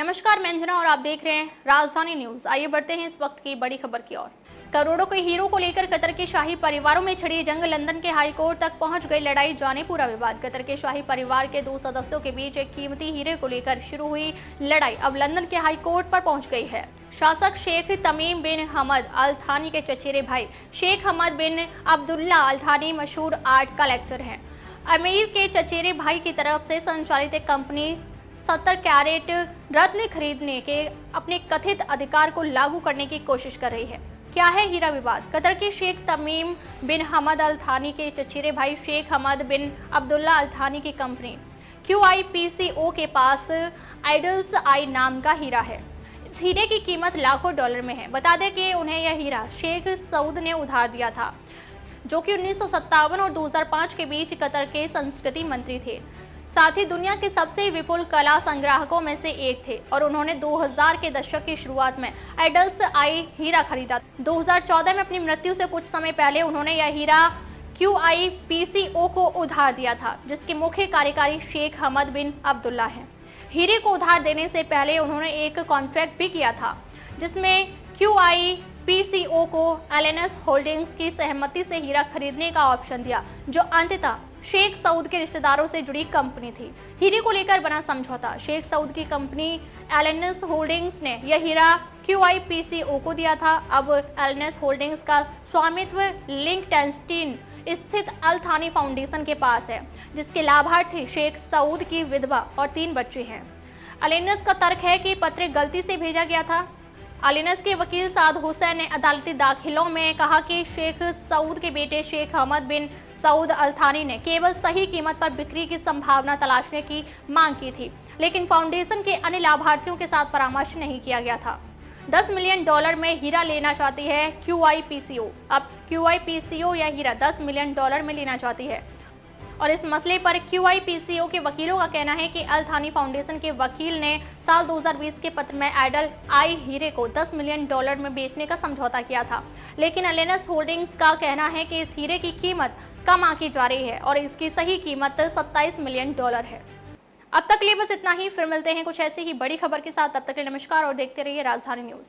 नमस्कार, मैं अंजना और आप देख रहे हैं राजधानी न्यूज। आइए बढ़ते हैं इस वक्त की बड़ी खबर की ओर। करोड़ों के हीरो को लेकर कतर के शाही परिवारों में छिड़ी जंग, लंदन के हाई कोर्ट तक पहुंच गई लड़ाई, जाने पूरा विवाद। कतर के शाही परिवार के दो सदस्यों के बीच एक कीमती हीरे को लेकर शुरू हुई लड़ाई अब लंदन के हाई कोर्ट पर पहुंच गई है। शासक शेख तमीम बिन हमद अल थानी के चचेरे भाई शेख हमद बिन अब्दुल्ला अल थानी मशहूर आर्ट कलेक्टर हैं। अमीर के चचेरे भाई की तरफ से संचालित एक कंपनी 70 कैरेट रत्न खरीदने के अपने कथित अधिकार को लागू करने की कोशिश कर रही है। क्या है हीरा विवाद? कतर के शेख तमीम बिन हमद अल थानी के चचेरे भाई शेख हमद बिन अब्दुल्ला अल थानी की कंपनी QIPCO के पास आइडल्स आई नाम का हीरा है। इस हीरे की कीमत लाखों डॉलर में है। बता दें कि उन्हें यह हीरा शेख सऊद ने उधार दिया था, जो कि 1957 और 2005 के बीच कतर के संस्कृति मंत्री थे। साथ ही दुनिया के सबसे विपुल कला संग्राहकों में से एक थे और उन्होंने 2000 के दशक की शुरुआत में आइडल्स आई हीरा खरीदा। 2014 में अपनी मृत्यु से कुछ समय पहले उन्होंने यह हीरा QIPCO को उधार दिया था, जिसके मुख्य कार्यकारी शेख हमद बिन अब्दुल्ला हैं। हीरे को उधार देने से पहले उन्होंने एक कॉन्ट्रैक्ट भी किया था, जिसमें QIPCO को LNS होल्डिंग्स की सहमति से हीरा खरीदने का ऑप्शन दिया, जो अंततः शेख सऊद के रिश्तेदारों से जुड़ी कंपनी थी। हीरे को लेकर बना समझौता। शेख सऊद की कंपनी LNS होल्डिंग्स ने यह हीरा QIPCO को दिया था। अब LNS होल्डिंग्स का स्वामित्व लिंक्टेनस्टीन स्थित अल थानी फाउंडेशन के पास है, जिसके लाभार्थी शेख सऊद की विधवा और 3 बच्चे हैं। LNS का तर्क है कि पत्र गलती से भेजा गया था। LNS के वकील साद हुसैन ने अदालती दाखिलों में कहा कि शेख सऊद के बेटे शेख हमद बिन सऊद अल थानी ने केवल सही कीमत पर बिक्री की संभावना तलाशने की मांग की थी, लेकिन फाउंडेशन के अन्य लाभार्थियों के साथ परामर्श नहीं किया गया था। $10 मिलियन में हीरा लेना चाहती है QIPCO। अब QIPCO यह हीरा $10 मिलियन में लेना चाहती है और इस मसले पर QIPCO के वकीलों का कहना है कि अल थानी फाउंडेशन के वकील ने साल 2020 के पत्र में आइडल आई हीरे को $10 मिलियन में बेचने का समझौता किया था, लेकिन LNS होल्डिंग्स का कहना है कि इस हीरे की कीमत कम आंकी जा रही है और इसकी सही कीमत $27 मिलियन है। अब तक के लिए बस इतना ही। फिर मिलते हैं कुछ ऐसी ही बड़ी खबर के साथ। तब तक के लिए नमस्कार और देखते रहिए राजधानी न्यूज।